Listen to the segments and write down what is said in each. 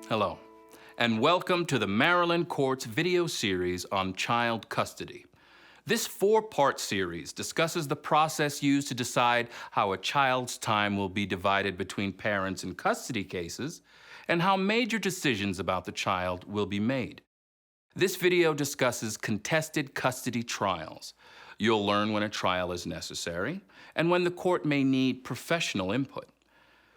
Hello, and welcome to the Maryland Courts video series on child custody. This four-part series discusses the process used to decide how a child's time will be divided between parents in custody cases and how major decisions about the child will be made. This video discusses contested custody trials. You'll learn when a trial is necessary and when the court may need professional input.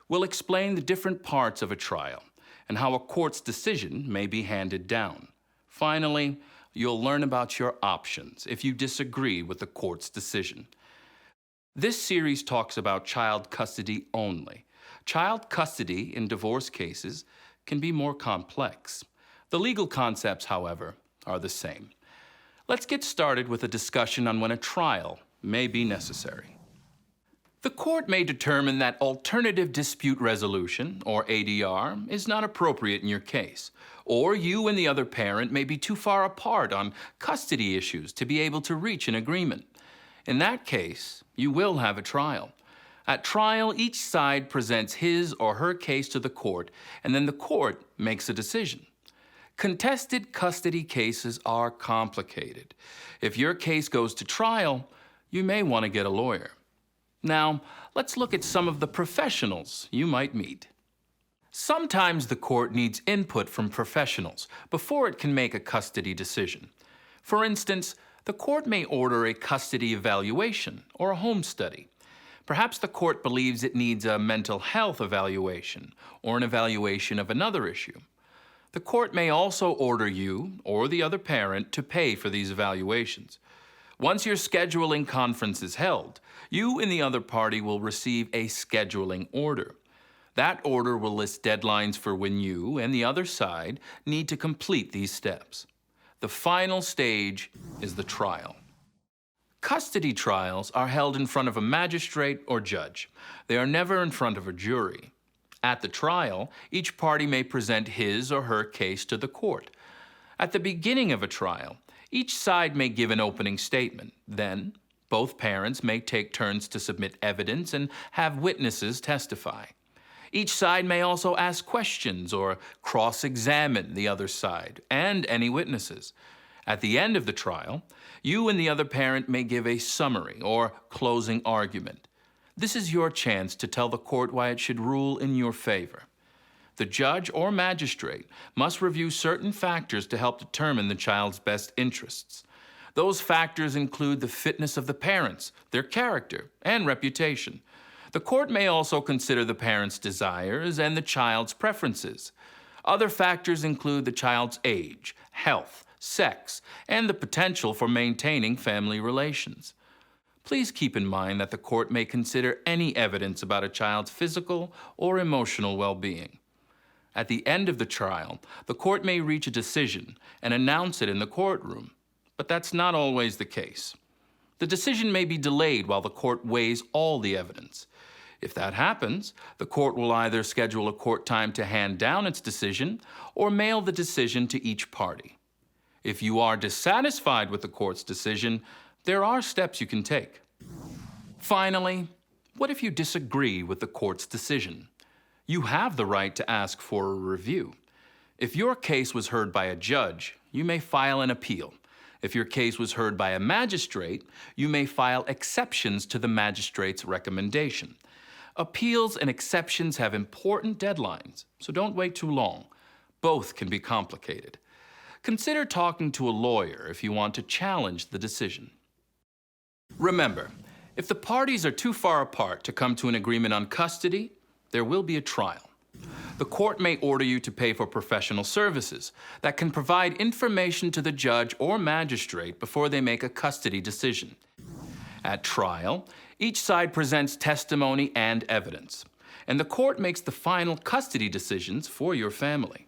We'll explain the different parts of a trial and how a court's decision may be handed down. Finally, you'll learn about your options if you disagree with the court's decision. This series talks about child custody only. Child custody in divorce cases can be more complex. The legal concepts, however, are the same. Let's get started with a discussion on when a trial may be necessary. The court may determine that alternative dispute resolution, or ADR, is not appropriate in your case, or you and the other parent may be too far apart on custody issues to be able to reach an agreement. In that case, you will have a trial. At trial, each side presents his or her case to the court, and then the court makes a decision. Contested custody cases are complicated. If your case goes to trial, you may want to get a lawyer. Now, let's look at some of the professionals you might meet. Sometimes the court needs input from professionals before it can make a custody decision. For instance, the court may order a custody evaluation or a home study. Perhaps the court believes it needs a mental health evaluation or an evaluation of another issue. The court may also order you or the other parent to pay for these evaluations. Once your scheduling conference is held, you and the other party will receive a scheduling order. That order will list deadlines for when you and the other side need to complete these steps. The final stage is the trial. Custody trials are held in front of a magistrate or judge. They are never in front of a jury. At the trial, each party may present his or her case to the court. At the beginning of a trial, each side may give an opening statement. Then, both parents may take turns to submit evidence and have witnesses testify. Each side may also ask questions or cross-examine the other side and any witnesses. At the end of the trial, you and the other parent may give a summary or closing argument. This is your chance to tell the court why it should rule in your favor. The judge or magistrate must review certain factors to help determine the child's best interests. Those factors include the fitness of the parents, their character, and reputation. The court may also consider the parents' desires and the child's preferences. Other factors include the child's age, health, sex, and the potential for maintaining family relations. Please keep in mind that the court may consider any evidence about a child's physical or emotional well-being. At the end of the trial, the court may reach a decision and announce it in the courtroom, but that's not always the case. The decision may be delayed while the court weighs all the evidence. If that happens, the court will either schedule a court time to hand down its decision or mail the decision to each party. If you are dissatisfied with the court's decision, there are steps you can take. Finally, what if you disagree with the court's decision? You have the right to ask for a review. If your case was heard by a judge, you may file an appeal. If your case was heard by a magistrate, you may file exceptions to the magistrate's recommendation. Appeals and exceptions have important deadlines, so don't wait too long. Both can be complicated. Consider talking to a lawyer if you want to challenge the decision. Remember, if the parties are too far apart to come to an agreement on custody, there will be a trial. The court may order you to pay for professional services that can provide information to the judge or magistrate before they make a custody decision. At trial, each side presents testimony and evidence, and the court makes the final custody decisions for your family.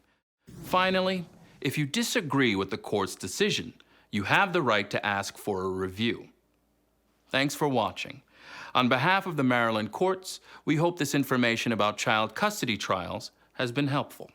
Finally, if you disagree with the court's decision, you have the right to ask for a review. Thanks for watching. On behalf of the Maryland courts, we hope this information about child custody trials has been helpful.